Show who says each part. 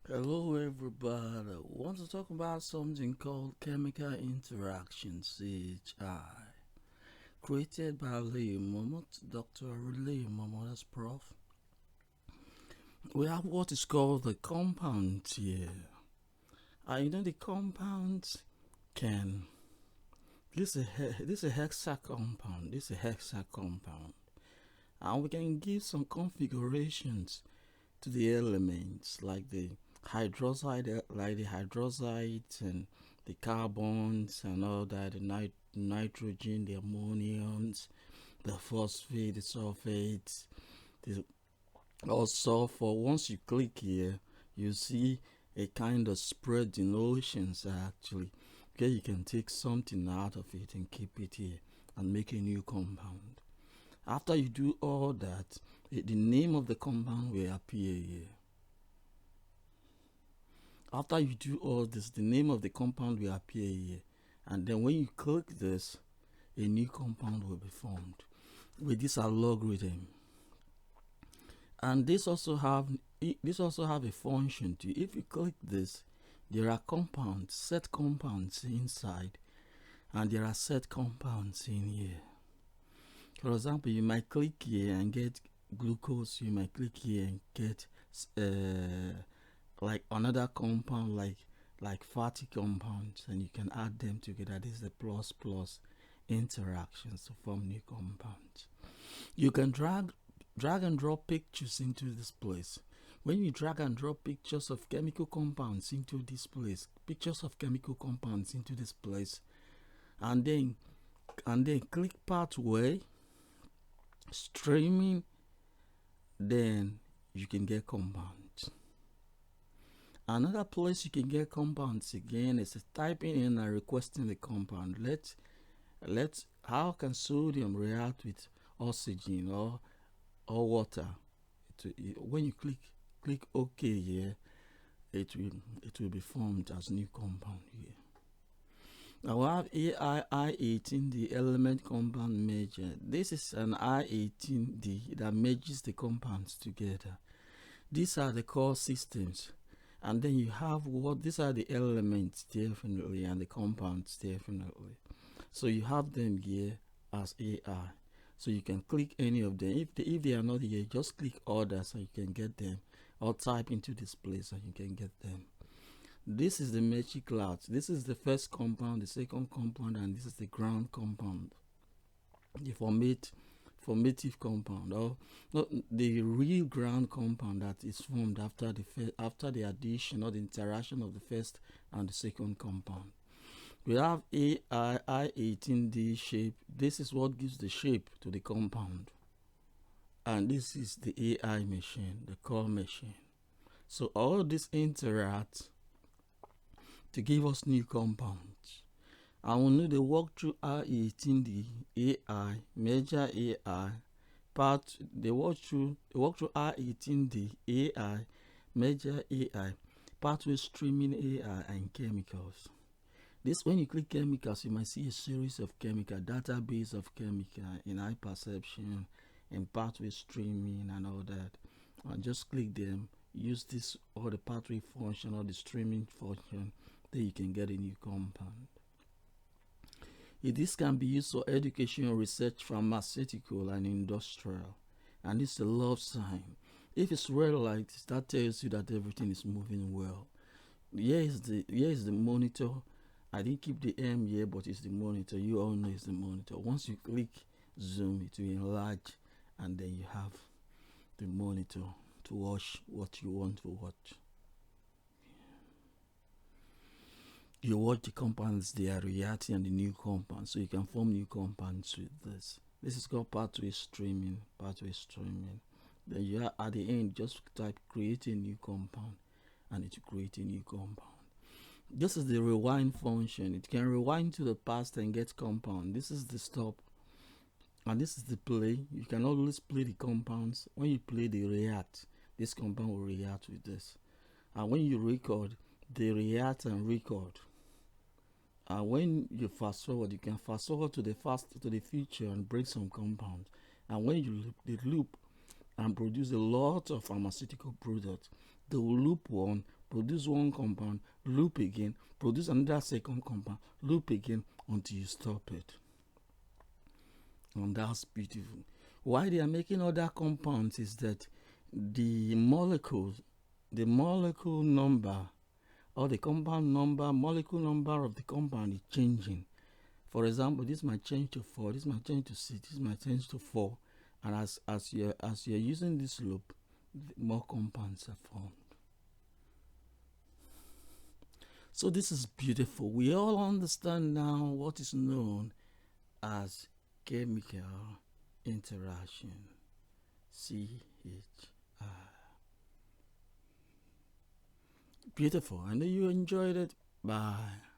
Speaker 1: Hello, everybody. Want to talk about something called chemical interaction (CHI), created by ALIYO MOMOT, Dr. ALIYO MOMOT as Prof. We have what is called the compound here. The compounds can. This is a hexa compound. This is a hexa compound, and we can give some configurations to the elements like the hydroxides and the carbons and all that, the nitrogen, the ammoniums, the phosphate, the sulfates, the all sulfur. Once you click here, you see a kind of spread in oceans actually. Okay, you can take something out of it and keep it here and make a new compound. After you do all that, the name of the compound will appear here. After you do all this, the name of the compound will appear here. And then when you click this, a new compound will be formed with this logarithm. And this also have a function too. If you click this, there are set compounds inside, and there are set compounds in here. For example, you might click here and get glucose. You might click here and get like another compound like fatty compounds, and you can add them together. This is the plus interactions to form new compounds. You can drag and drop pictures into this place. When you drag and drop pictures of chemical compounds into this place, and then click pathway streaming, then you can get compounds. Another place you can get compounds again is typing in and requesting the compound. How can sodium react with oxygen or water? When you click OK here, it will be formed as new compound here. Now we have I18, the element compound merger. This is an I18D that merges the compounds together. These are the core systems. And then you have these are the elements definitely and the compounds definitely. So you have them here as AI. So you can click any of them. If they are not here, just click others so you can get them, or type into this place and you can get them. This is the magic clouds. This is the first compound, the second compound, and this is the ground compound, the formative compound, or not the real ground compound that is formed after the addition or the interaction of the first and the second compound. We have I18D shape. This is what gives the shape to the compound, and this is the AI machine, the core machine. So all this interact to give us new compounds. I will need to walk through I18D AI, major AI, they walk through I18D AI, major AI, pathway streaming AI, and chemicals. When you click chemicals, you might see a series of chemical, database of chemical in eye perception and pathway streaming and all that. And just click them, use this or the pathway function or the streaming function, then you can get a new compound. This can be used for education, research, pharmaceutical, and industrial. And it's a love sign. If it's red light, that tells you that everything is moving well. Here is the monitor. I didn't keep the M here, but it's the monitor. You all know it's the monitor. Once you click zoom, it will enlarge, and then you have the monitor to watch what you want to watch. You watch the compounds, they are reacting and the new compounds, so you can form new compounds with this. This is called pathway streaming. Then you at the end, just type create a new compound, and it will create a new compound. This is the rewind function. It can rewind to the past and get compound. This is the stop, and this is the play. You can always play the compounds. When you play, they react. This compound will react with this, and when you record, they react and record. And when you fast forward, you can fast forward to the future and break some compounds. And when you loop and produce a lot of pharmaceutical products, they will loop one, produce one compound, loop again, produce another second compound, loop again until you stop it. And that's beautiful. Why they are making other compounds is that the molecule number, or the compound number, molecule number of the compound is changing. For example, this might change to 4, this might change to 6, this might change to 4. And as you're using this loop, more compounds are formed. So this is beautiful. We all understand now what is known as chemical interaction. CHI. Beautiful. I know you enjoyed it. Bye.